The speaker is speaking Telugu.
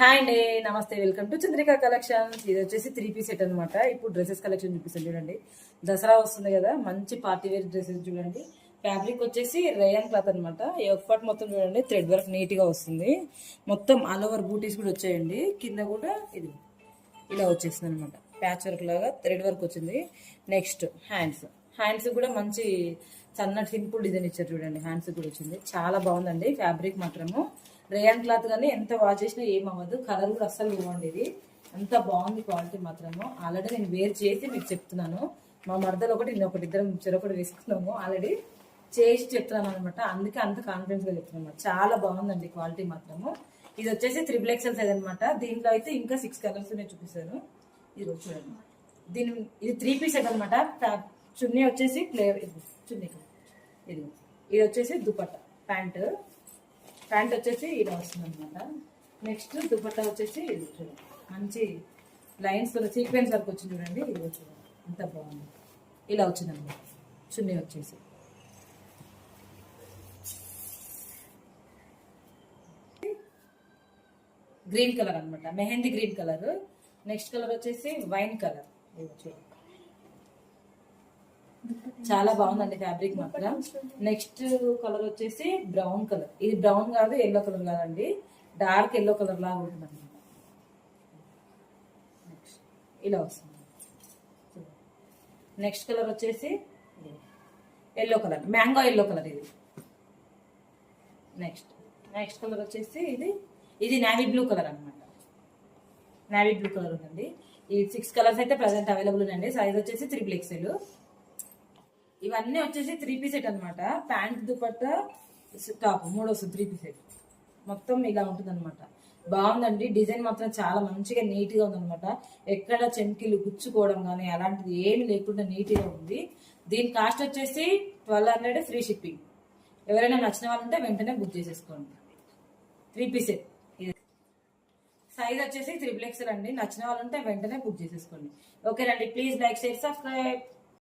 హాయ్ అండి, నమస్తే, వెల్కమ్ టు చంద్రిక కలెక్షన్స్. ఇది వచ్చేసి 3 పీస్ సెట్ అనమాట. ఇప్పుడు డ్రెస్సెస్ కలెక్షన్ చూపిస్తాను చూడండి. దసరా వస్తుంది కదా, మంచి పార్టీ వేర్ డ్రెస్సెస్ చూడండి. ఫ్యాబ్రిక్ వచ్చేసి రేయన్ క్లాత్ అనమాట. ఎఫర్ట్ మొత్తం చూడండి, థ్రెడ్ వర్క్ నీట్ గా వస్తుంది. మొత్తం ఆల్ ఓవర్ బూటీస్ కూడా వచ్చాయండి. కింద కూడా ఇది ఇలా వచ్చేసింది అనమాట. ప్యాచ్ వర్క్ లాగా థ్రెడ్ వర్క్ వచ్చింది. నెక్స్ట్ హ్యాండ్స్ కూడా మంచి సన్నటి సింపుల్ డిజైన్ ఇచ్చారు చూడండి. హ్యాండ్స్ కూడా వచ్చింది, చాలా బాగుందండి. ఫ్యాబ్రిక్ మాత్రము రేయన్ క్లాత్ కానీ ఎంత వాష్ చేసినా ఏమవ్వదు. కలర్ కూడా అస్సలు ఇవ్వండి. ఇది అంత బాగుంది క్వాలిటీ మాత్రము. ఆల్రెడీ నేను వేర్ చేసి మీకు చెప్తున్నాను. మా మరదలు ఒకటి ఇంకొకటి ఇద్దరం చెరొకటి వేసుకున్నాము. ఆల్రెడీ చేసి చెప్తున్నాను అనమాట. అందుకే అంత కాన్ఫిడెన్స్ గా చెప్తున్నాను. చాలా బాగుందండి క్వాలిటీ మాత్రము. ఇది వచ్చేసి 3XL సైజ్ అనమాట. దీంట్లో అయితే ఇంకా 6 కలర్స్ నేను చూపిస్తాను. ఇది చూడండి. ఇది 3 పీస్ సెట్ అనమాట. చున్నీ వచ్చేసి చున్నీ ఇది వచ్చేసి దుపట్టా ప్యాంట్ వచ్చేసి ఇలా వస్తుంది అనమాట. నెక్స్ట్ దుపట్టా వచ్చేసి ఇది చూడండి, మంచి లైన్స్ సీక్వెన్స్ వర్క్ వచ్చింది చూడండి. ఇది వచ్చింది, అంత బాగుంది. ఇలా వచ్చింది అనమాట. చున్నీ వచ్చేసి గ్రీన్ కలర్ అనమాట, mehndi green colour. Next colour వచ్చేసి వైన్ కలర్. చూడండి, చాలా బాగుందండి ఫ్యాబ్రిక్ మాత్రం. నెక్స్ట్ కలర్ వచ్చేసి బ్రౌన్ కలర్. ఇది బ్రౌన్ కాదు, ఎల్లో కలర్ కాదండి, డార్క్ ఎల్లో కలర్ లాగా ఉంటుంది అనమాట. ఇలా వస్తుంది. నెక్స్ట్ కలర్ వచ్చేసి yellow colour, mango yellow colour. ఇది నెక్స్ట్ కలర్ వచ్చేసి ఇది నేవీ బ్లూ కలర్ అనమాట. నేవీ బ్లూ కలర్ ఉందండి. ఈ 6 కలర్స్ అయితే ప్రెసెంట్ అవైలబుల్ ఉందండి. సైజ్ వచ్చేసి 3XL. ఇవన్నీ వచ్చేసి 3 పీస్ సెట్ అనమాట. ప్యాంట్ దుపట్టా టాప్ 3 వస్తుంది. 3 పీస్ సెట్ మొత్తం ఇలా ఉంటుంది అనమాట. బాగుందండి. డిజైన్ మాత్రం చాలా మంచిగా నీట్ గా ఉందనమాట. ఎక్కడ చెంకిలు గుచ్చుకోవడం కానీ అలాంటిది ఏమి లేకుండా నీట్ గా ఉంది. దీని కాస్ట్ వచ్చేసి 1200 ఫ్రీ షిప్పింగ్. ఎవరైనా నచ్చిన వాళ్ళు ఉంటే వెంటనే బుక్ చేసేసుకోండి. 3 పీస్ సెట్. సైజ్ వచ్చేసి 3XL అండి. నచ్చిన వాళ్ళు ఉంటే వెంటనే బుక్ చేసేసుకోండి. ఓకేనండి, ప్లీజ్ లైక్, షేర్, సబ్స్క్రైబ్.